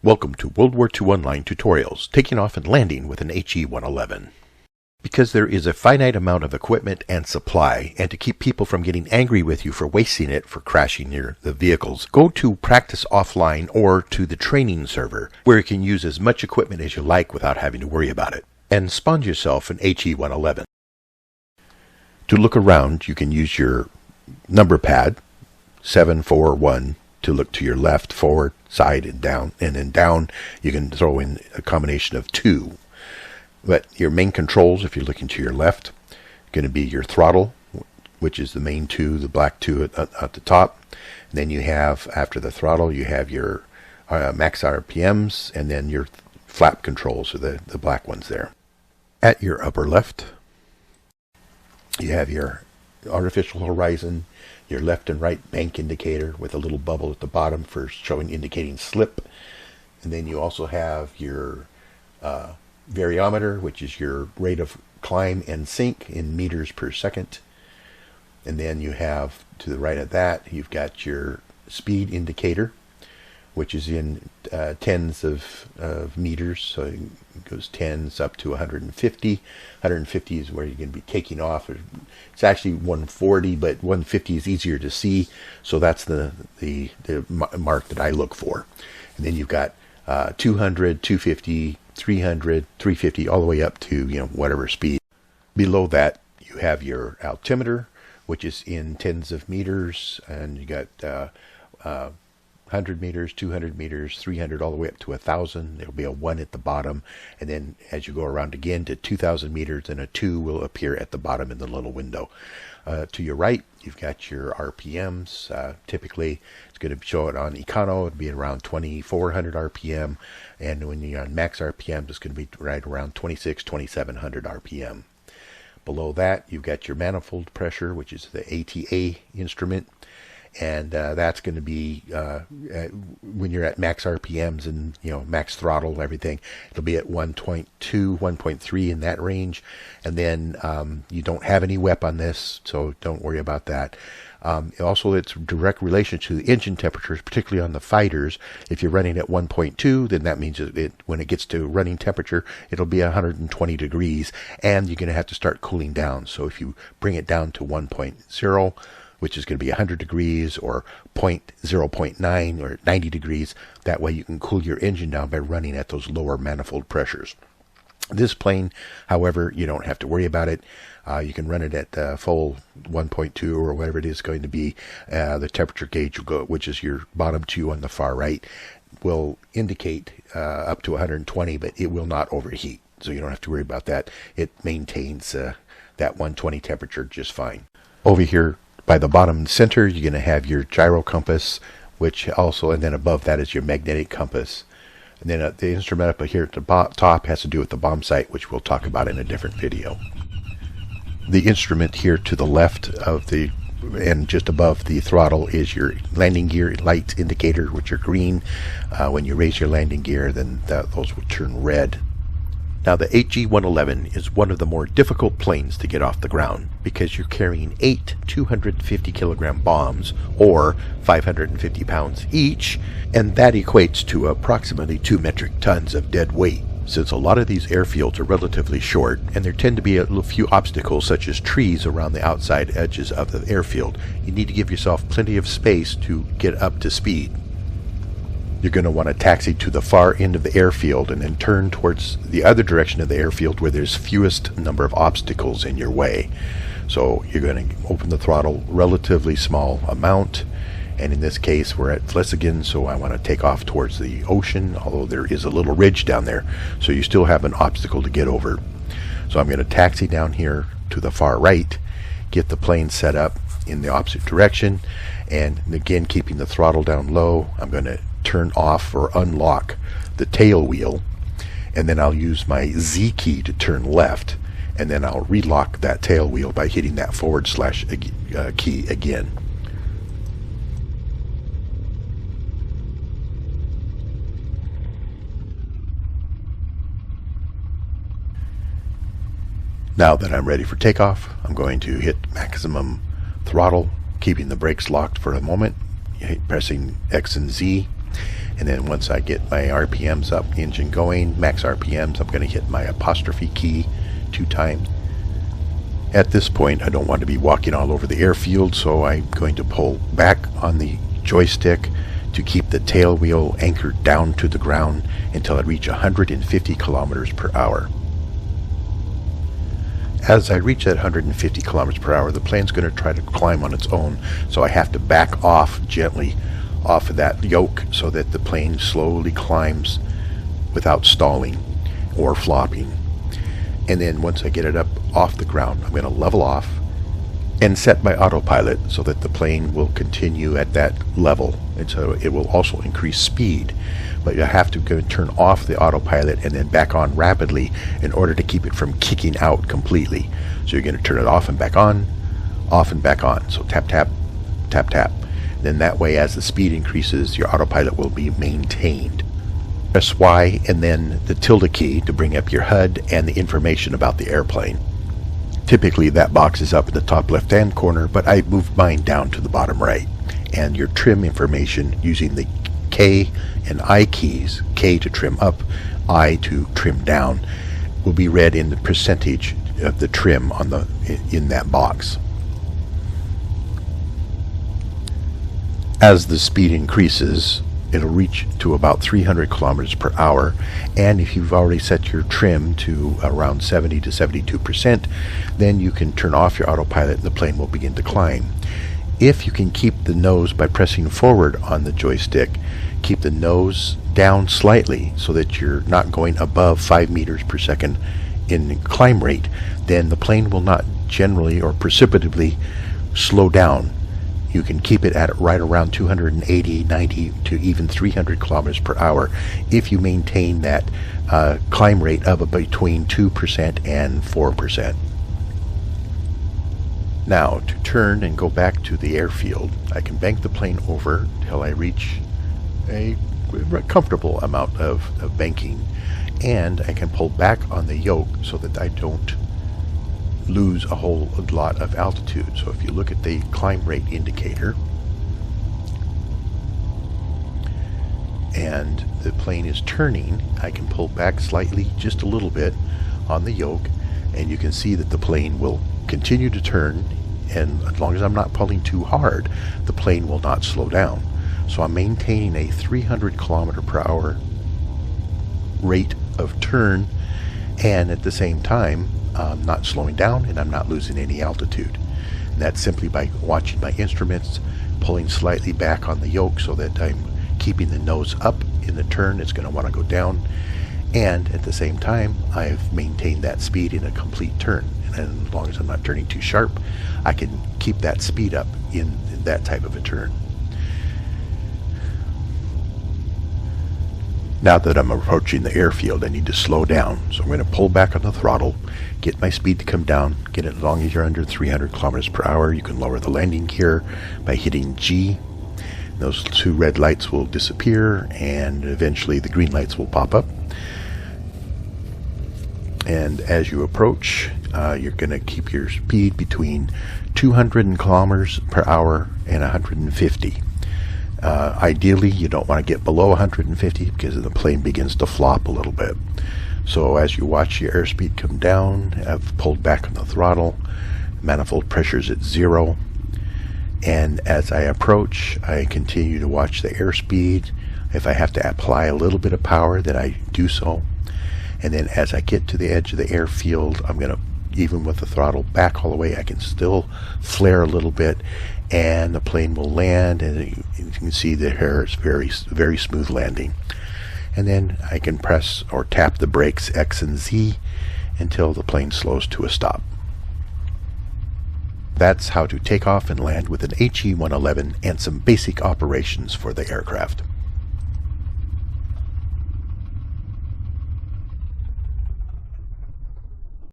Welcome to WWII Online Tutorials, taking off and landing with an HE-111. Because there is a finite amount of equipment and supply, and to keep people from getting angry with you for wasting it for crashing the vehicles, go to Practice Offline or to the training server, where you can use as much equipment as you like without having to worry about it, and spawn yourself an HE-111. To look around, you can use your number pad, 741, to look to your left, forward, side, and down. And then down, you can throw in a combination of 2. But your main controls, if you're looking to your left, going to be your throttle, which is the main 2, the black 2 at the top. And then you have, after the throttle, you have your max RPMs, and then your flap controls, or the black ones there. At your upper left, you have your artificial horizon, your left and right bank indicator with a little bubble at the bottom for indicating slip. And then you also have your variometer, which is your rate of climb and sink in meters per second. And then you have, to the right of that, you've got your speed indicator, which is in tens of meters. So it goes tens up to 150. 150 is where you're going to be taking off. It's actually 140, but 150 is easier to see. So that's the mark that I look for. And then you've got 200, 250, 300, 350, all the way up to whatever speed. Below that, you have your altimeter, which is in tens of meters, and you got 100 meters, 200 meters, 300, all the way up to 1,000. There'll be a 1 at the bottom, and then as you go around again to 2,000 meters, and a 2 will appear at the bottom in the little window. To your right, you've got your RPMs. Typically, it's going to show it on Econo. It'll be around 2,400 RPM, and when you're on max RPM, it's going to be right around 2,700 RPM. Below that, you've got your manifold pressure, which is the ATA instrument. And that's going to be when you're at max RPMs and max throttle and everything, it'll be at 1.2, 1.3 in that range. And then you don't have any WEP on this, so don't worry about that. Also, it's a direct relation to the engine temperatures, particularly on the fighters. If you're running at 1.2, then that means when it gets to running temperature, it'll be 120 degrees, and you're going to have to start cooling down. So if you bring it down to 1.0, which is going to be 100 degrees, or 0.9 or 90 degrees. That way you can cool your engine down by running at those lower manifold pressures. This plane, however, you don't have to worry about it. You can run it at full 1.2 or whatever it is going to be. The temperature gauge will go, which is your bottom 2 on the far right, will indicate up to 120, but it will not overheat. So you don't have to worry about that. It maintains that 120 temperature just fine. Over here, by the bottom center, you're going to have your gyro compass, which also, and then above that is your magnetic compass. And then the instrument up here at the top has to do with the bomb sight, which we'll talk about in a different video. The instrument here to the left of and just above the throttle is your landing gear light indicator, which are green. When you raise your landing gear, then those will turn red. Now, the HE-111 is one of the more difficult planes to get off the ground because you're carrying 8 250 kilogram bombs, or 550 pounds each, and that equates to approximately 2 metric tons of dead weight. Since a lot of these airfields are relatively short, and there tend to be a few obstacles such as trees around the outside edges of the airfield, you need to give yourself plenty of space to get up to speed. You're going to want to taxi to the far end of the airfield and then turn towards the other direction of the airfield where there's fewest number of obstacles in your way. So you're going to open the throttle relatively small amount, and in this case we're at Flesingen, so I want to take off towards the ocean, although there is a little ridge down there, so you still have an obstacle to get over. So I'm going to taxi down here to the far right, get the plane set up in the opposite direction, and again keeping the throttle down low, I'm going to turn off or unlock the tail wheel, and then I'll use my Z key to turn left, and then I'll relock that tail wheel by hitting that / key again. Now that I'm ready for takeoff, I'm going to hit maximum throttle, keeping the brakes locked for a moment, pressing X and Z, And then once I get my RPMs up, engine going, max RPMs, I'm going to hit my apostrophe key 2 times. At this point, I don't want to be walking all over the airfield, so I'm going to pull back on the joystick to keep the tail wheel anchored down to the ground until I reach 150 kilometers per hour. As I reach that 150 kilometers per hour, the plane's going to try to climb on its own, so I have to back off gently off of that yoke so that the plane slowly climbs without stalling or flopping. And then once I get it up off the ground, I'm going to level off and set my autopilot so that the plane will continue at that level, and so it will also increase speed. But you have to go turn off the autopilot and then back on rapidly in order to keep it from kicking out completely. So you're going to turn it off and back on, off and back on. So tap, tap, tap, tap. Then that way, as the speed increases, your autopilot will be maintained. Press Y and then the tilde key to bring up your HUD and the information about the airplane. Typically that box is up in the top left hand corner, but I moved mine down to the bottom right. And your trim information using the K and I keys, K to trim up, I to trim down, will be read in the percentage of the trim on in that box. As the speed increases, it'll reach to about 300 kilometers per hour, and if you've already set your trim to around 70 to 72%, then you can turn off your autopilot and the plane will begin to climb. If you can keep the nose by pressing forward on the joystick, keep the nose down slightly so that you're not going above 5 meters per second in climb rate, then the plane will not generally or precipitately slow down. You can keep it at right around 280, 90 to even 300 kilometers per hour if you maintain that climb rate of between 2% and 4%. Now, to turn and go back to the airfield, I can bank the plane over till I reach a comfortable amount of banking, and I can pull back on the yoke so that I don't lose a whole lot of altitude. So if you look at the climb rate indicator and the plane is turning, I can pull back slightly, just a little bit on the yoke, and you can see that the plane will continue to turn, and as long as I'm not pulling too hard, the plane will not slow down. So I'm maintaining a 300 kilometer per hour rate of turn, and at the same time I'm not slowing down and I'm not losing any altitude. And that's simply by watching my instruments, pulling slightly back on the yoke so that I'm keeping the nose up in the turn. It's going to want to go down, and at the same time I've maintained that speed in a complete turn. And as long as I'm not turning too sharp, I can keep that speed up in that type of a turn. Now that I'm approaching the airfield, I need to slow down. So I'm going to pull back on the throttle, get my speed to come down, get it as long as you're under 300 kilometers per hour. You can lower the landing gear by hitting G. Those 2 red lights will disappear, and eventually the green lights will pop up. And as you approach, you're going to keep your speed between 200 kilometers per hour and 150. Ideally, you don't want to get below 150 because the plane begins to flop a little bit. So as you watch your airspeed come down, I've pulled back on the throttle, manifold pressure's at 0, and as I approach, I continue to watch the airspeed. If I have to apply a little bit of power, then I do so. And then as I get to the edge of the airfield, I'm going to, even with the throttle back all the way, I can still flare a little bit, and the plane will land, and you can see the hair is very, very smooth landing. And then I can press or tap the brakes X and Z until the plane slows to a stop. That's how to take off and land with an HE-111 and some basic operations for the aircraft.